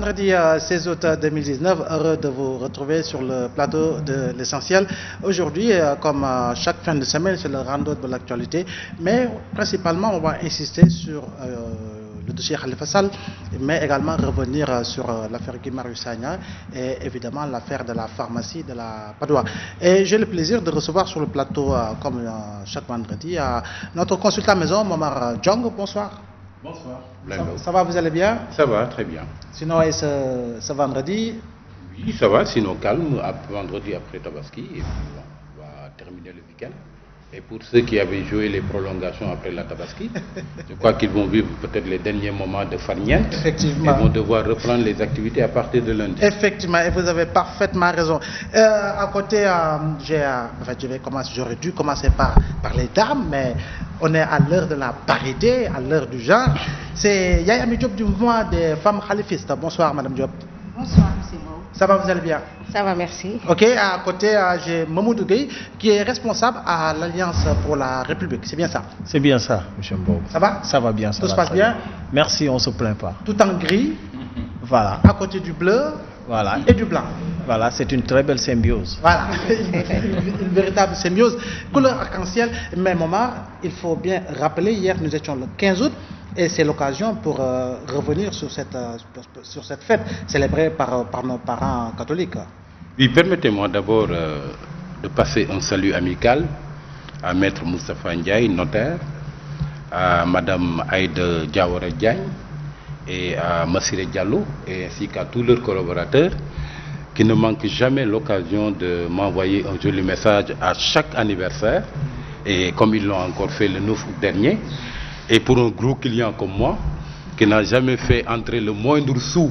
Vendredi 16 août 2019, heureux de vous retrouver sur le plateau de l'essentiel. Aujourd'hui, comme chaque fin de semaine, c'est le rando de l'actualité, mais principalement on va insister sur le dossier Khalifa Sall, mais également revenir sur l'affaire Guy Marius Sagna et évidemment l'affaire de la pharmacie de la Padoua. Et j'ai le plaisir de recevoir sur le plateau, comme chaque vendredi, notre consultant maison, Momar Djong. Bonsoir. Bonsoir. Ça va, vous allez bien? Ça va, très bien. Sinon, et ce vendredi? Oui, ça va, sinon calme, vendredi après Tabaski, et puis on va terminer le week-end. Et pour ceux qui avaient joué les prolongations après la Tabaski, je crois qu'ils vont vivre peut-être les derniers moments de farniente. Effectivement. Ils vont devoir reprendre les activités à partir de lundi. Effectivement, et vous avez parfaitement raison. À côté, j'aurais dû commencer par les dames, mais on est à l'heure de la parité, à l'heure du genre. C'est Yaya Ami Diop du mouvement des femmes khalifistes. Bonsoir, Madame Diop. Bonsoir, M. Mou. Ça va, vous allez bien? Ça va, merci. Ok, à côté, j'ai Mamoudou Gueye, qui est responsable à l'Alliance pour la République. C'est bien ça? C'est bien ça, M. Mbow. Ça va? Ça va bien, ça Tout va se passe bien? Merci, on ne se plaint pas. Tout en gris, Voilà. à côté du bleu Voilà. et du blanc. Voilà, c'est une très belle symbiose. Voilà, une véritable symbiose, couleur arc-en-ciel. Mais Momar, il faut bien rappeler, hier nous étions le 15 août, et c'est l'occasion pour revenir sur cette fête célébrée par nos parents catholiques. Oui, permettez-moi d'abord de passer un salut amical à Maître Moustapha Ndiaye, notaire, à Madame Aïda Diawara Diagne et à Massiré Diallo, et ainsi qu'à tous leurs collaborateurs qui ne manquent jamais l'occasion de m'envoyer un joli message à chaque anniversaire, et comme ils l'ont encore fait le 9 août dernier. Et pour un gros client comme moi, qui n'a jamais fait entrer le moindre sou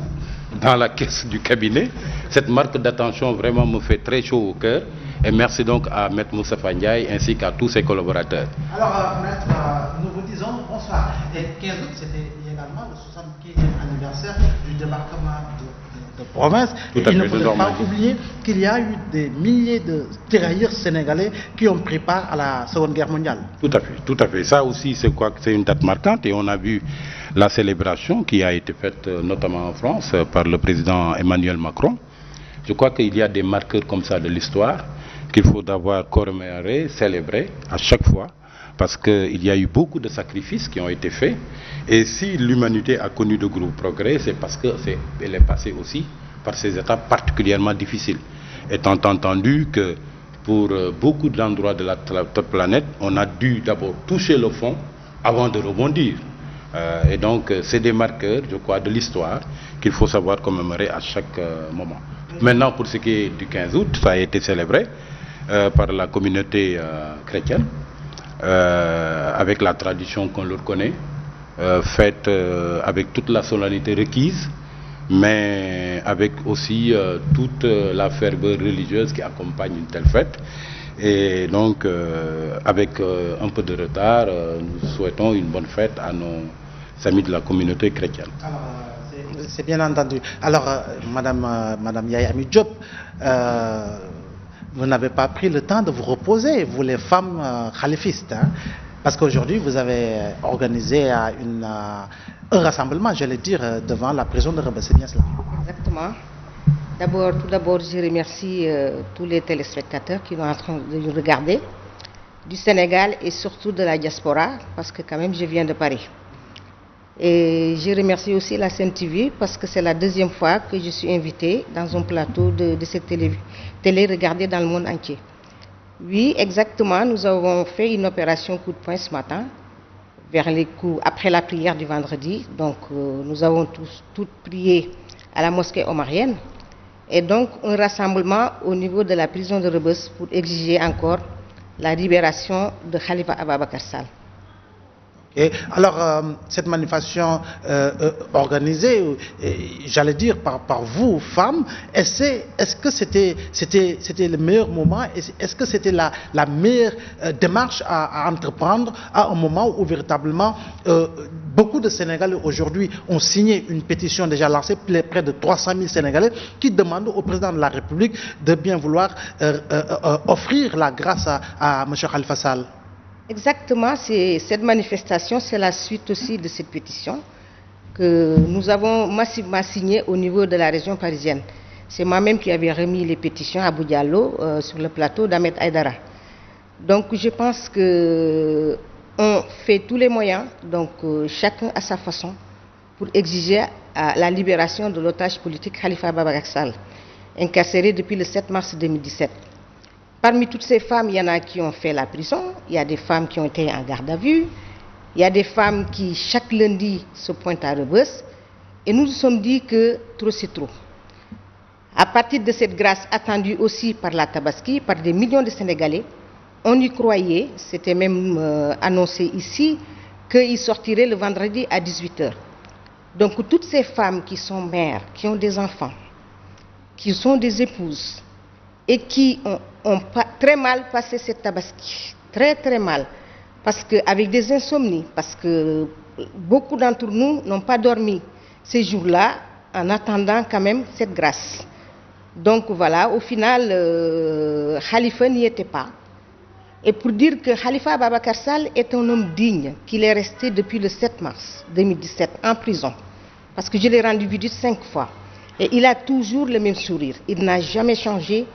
dans la caisse du cabinet, cette marque d'attention vraiment me fait très chaud au cœur. Et merci donc à Maître Moustapha Ndiaye ainsi qu'à tous ses collaborateurs. Alors, Maître, nous vous disons bonsoir. Et 15 août, c'était également le 75e anniversaire du débarquement de province. Tout à Il ne fait, faut de pas Normandie. oublier qu'il y a eu des milliers de tirailleurs sénégalais qui ont pris part à la Seconde Guerre mondiale. Tout à fait, tout à fait. Ça aussi, c'est quoi? C'est une date marquante, et on a vu la célébration qui a été faite notamment en France par le président Emmanuel Macron. Je crois qu'il y a des marqueurs comme ça de l'histoire qu'il faut d'abord commémorer, célébrer à chaque fois, parce qu'il y a eu beaucoup de sacrifices qui ont été faits. Et si l'humanité a connu de gros progrès, c'est parce qu'elle est passée aussi par ces étapes particulièrement difficiles. Étant entendu que pour beaucoup d'endroits de la planète, on a dû d'abord toucher le fond avant de rebondir. Et donc, c'est des marqueurs, je crois, de l'histoire qu'il faut savoir commémorer à chaque moment. Maintenant, pour ce qui est du 15 août, ça a été célébré par la communauté chrétienne, avec la tradition qu'on leur connaît, faite avec toute la solennité requise, mais avec aussi toute la ferveur religieuse qui accompagne une telle fête. Et donc, avec un peu de retard, nous souhaitons une bonne fête à nos amis de la communauté chrétienne. Alors, c'est bien entendu. Alors, Madame Yaya Ami Diop, vous n'avez pas pris le temps de vous reposer, vous les femmes khalifistes, hein, parce qu'aujourd'hui vous avez organisé un rassemblement, j'allais dire, devant la prison de Rebeuss, c'est bien cela? Exactement. Tout d'abord, je remercie tous les téléspectateurs qui sont en train de nous regarder, du Sénégal et surtout de la diaspora, parce que quand même je viens de Paris. Et je remercie aussi la CNTV parce que c'est la deuxième fois que je suis invitée dans un plateau de cette télé regardée dans le monde entier. Oui, exactement, nous avons fait une opération coup de poing ce matin, après la prière du vendredi. Donc nous avons tous prié à la mosquée omarienne. Et donc un rassemblement au niveau de la prison de Rebeuss pour exiger encore la libération de Khalifa Ababacar Sall. Et alors, cette manifestation organisée, j'allais dire, par vous, femmes, est-ce que c'était le meilleur moment? Est-ce que c'était la meilleure démarche à entreprendre à un moment où véritablement beaucoup de Sénégalais aujourd'hui ont signé une pétition déjà lancée, près de 300 000 Sénégalais, qui demandent au président de la République de bien vouloir offrir la grâce à M. Khalifa Sall? Exactement, cette manifestation, c'est la suite aussi de cette pétition. que nous avons massivement signées au niveau de la région parisienne. C'est moi-même qui avais remis les pétitions à Abou Diallo sur le plateau d'Ahmed Aïdara. Donc je pense qu'on fait tous les moyens, donc chacun à sa façon, pour exiger la libération de l'otage politique Khalifa Ababacar Sall, incarcéré depuis le 7 mars 2017. Parmi toutes ces femmes, il y en a qui ont fait la prison, il y a des femmes qui ont été en garde à vue, il y a des femmes qui chaque lundi se pointent à Rebeuss, et nous nous sommes dit que trop c'est trop. À partir de cette grâce attendue aussi par la Tabaski, par des millions de Sénégalais, on y croyait, c'était même annoncé ici, qu'il sortirait le vendredi à 18h. Donc toutes ces femmes qui sont mères, qui ont des enfants, qui sont des épouses, et qui ont très mal passé cette Tabaski, très très mal, parce qu'avec des insomnies, parce que beaucoup d'entre nous n'ont pas dormi ces jours-là en attendant quand même cette grâce. Donc voilà, au final, Khalifa n'y était pas. Et pour dire que Khalifa Ababacar Sall est un homme digne, qu'il est resté depuis le 7 mars 2017 en prison, parce que je l'ai rendu visite 5 fois. Et il a toujours le même sourire, il n'a jamais changé.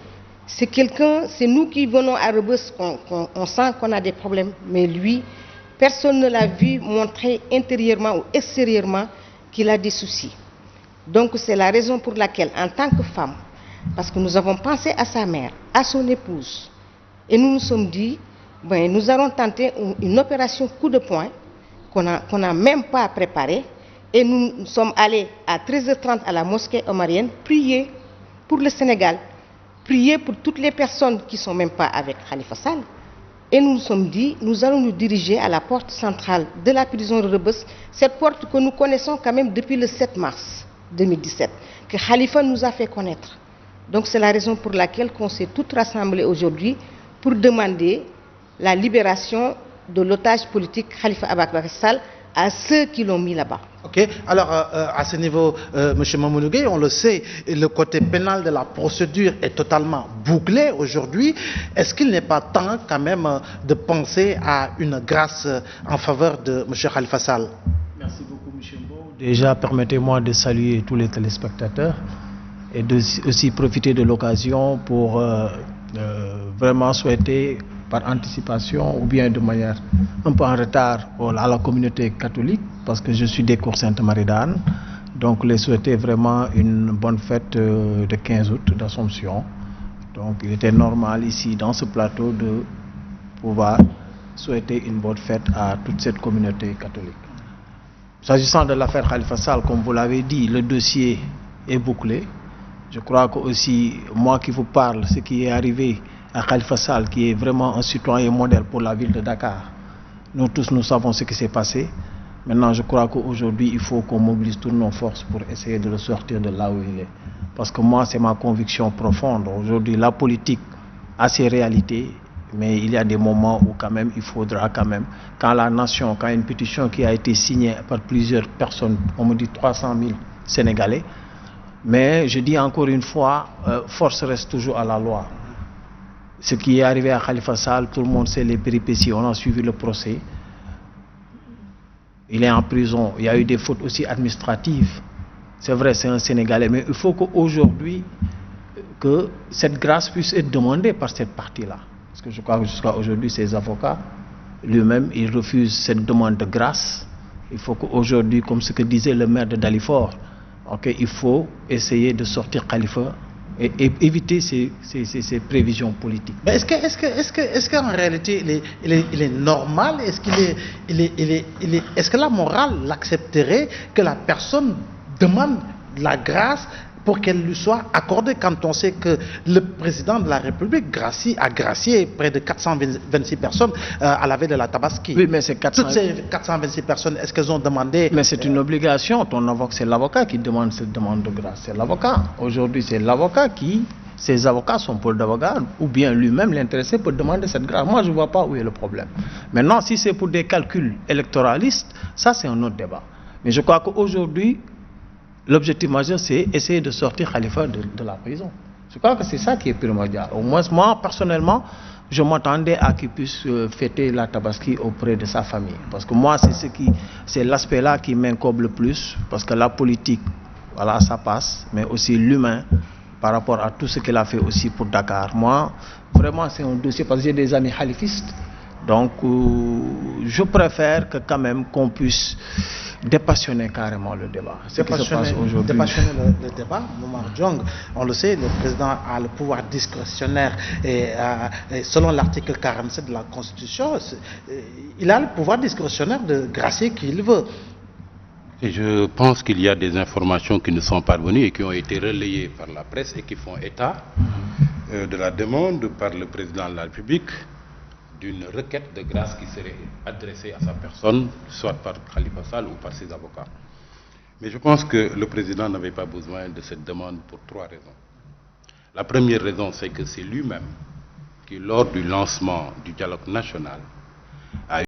C'est quelqu'un, c'est nous qui venons à Rebeuss, on sent qu'on a des problèmes, mais lui, personne ne l'a vu montrer intérieurement ou extérieurement qu'il a des soucis. Donc c'est la raison pour laquelle, en tant que femme, parce que nous avons pensé à sa mère, à son épouse, et nous nous sommes dit, ben, nous allons tenter une opération coup de poing qu'on n'a même pas préparée, et nous sommes allés à 13h30 à la mosquée omarienne prier pour le Sénégal, prier pour toutes les personnes qui ne sont même pas avec Khalifa Sall. Et nous nous sommes dit, nous allons nous diriger à la porte centrale de la prison de Rebeuss, cette porte que nous connaissons quand même depuis le 7 mars 2017, que Khalifa nous a fait connaître. Donc c'est la raison pour laquelle on s'est toutes rassemblées aujourd'hui pour demander la libération de l'otage politique Khalifa Ababacar Sall à ceux qui l'ont mis là-bas. Ok, alors à ce niveau, M. Mamoudou Gueye, on le sait, le côté pénal de la procédure est totalement bouclé aujourd'hui. Est-ce qu'il n'est pas temps quand même de penser à une grâce en faveur de M. Khalifa Sall? Merci beaucoup, M. Mbow. Déjà, permettez-moi de saluer tous les téléspectateurs et de aussi profiter de l'occasion pour vraiment souhaiter par anticipation ou bien de manière un peu en retard à la communauté catholique, parce que je suis des cours Sainte-Marie d'Anne, donc les souhaiter vraiment une bonne fête de 15 août d'Assomption. Donc il était normal ici dans ce plateau de pouvoir souhaiter une bonne fête à toute cette communauté catholique. S'agissant de l'affaire Khalifa Sall, comme vous l'avez dit, le dossier est bouclé. Je crois que aussi, moi qui vous parle, ce qui est arrivé à Khalifa Sall, qui est vraiment un citoyen modèle pour la ville de Dakar, nous tous nous savons ce qui s'est passé. Maintenant, je crois qu'aujourd'hui, il faut qu'on mobilise toutes nos forces pour essayer de le sortir de là où il est. Parce que moi, c'est ma conviction profonde. Aujourd'hui, la politique a ses réalités, mais il y a des moments où quand même, il faudra quand même, quand la nation, quand une pétition qui a été signée par plusieurs personnes, on me dit 300 000 Sénégalais, mais je dis encore une fois, force reste toujours à la loi. Ce qui est arrivé à Khalifa Sall, tout le monde sait les péripéties, on a suivi le procès. Il est en prison, il y a eu des fautes aussi administratives. C'est vrai, c'est un Sénégalais, mais il faut qu'aujourd'hui, que cette grâce puisse être demandée par cette partie-là. Parce que je crois que jusqu'à aujourd'hui, ses avocats, lui-même, il refuse cette demande de grâce. Il faut qu'aujourd'hui, comme ce que disait le maire de Dalifort, okay, il faut essayer de sortir Khalifa et éviter ces prévisions politiques. Mais est-ce qu'en réalité, il est normal, est-ce que la morale l'accepterait que la personne demande la grâce pour qu'elle lui soit accordée, quand on sait que le président de la République a gracié près de 426 personnes à la veille de la Tabaski. Oui, mais c'est toutes ces 426 personnes, est-ce qu'elles ont demandé... Mais c'est une obligation. C'est l'avocat qui demande cette demande de grâce. C'est l'avocat. Aujourd'hui, c'est l'avocat qui... Ces avocats sont pour d'avocats, ou bien lui-même, l'intéressé, peut demander cette grâce. Moi, je ne vois pas où est le problème. Maintenant, si c'est pour des calculs électoralistes, ça, c'est un autre débat. Mais je crois qu'aujourd'hui, l'objectif majeur, c'est essayer de sortir Khalifa de la prison. Je crois que c'est ça qui est primordial. Au moins, moi, personnellement, je m'attendais à qu'il puisse fêter la Tabaski auprès de sa famille. Parce que moi, c'est l'aspect-là qui m'incombe le plus. Parce que la politique, voilà, ça passe, mais aussi l'humain, par rapport à tout ce qu'il a fait aussi pour Dakar. Moi, vraiment, c'est un dossier, parce que j'ai des amis khalifistes. Donc, je préfère que quand même qu'on puisse dépassionner carrément le débat. Ce qui se passe aujourd'hui. Dépassionner le débat, Momar Diong, on le sait, le président a le pouvoir discrétionnaire et selon l'article 47 de la Constitution, il a le pouvoir discrétionnaire de gracier qui il veut. Et je pense qu'il y a des informations qui nous sont parvenues et qui ont été relayées par la presse et qui font état de la demande par le président de la République d'une requête de grâce qui serait adressée à sa personne, soit par Khalifa Sall ou par ses avocats. Mais je pense que le président n'avait pas besoin de cette demande pour 3 raisons. La première raison, c'est que c'est lui-même qui, lors du lancement du dialogue national, a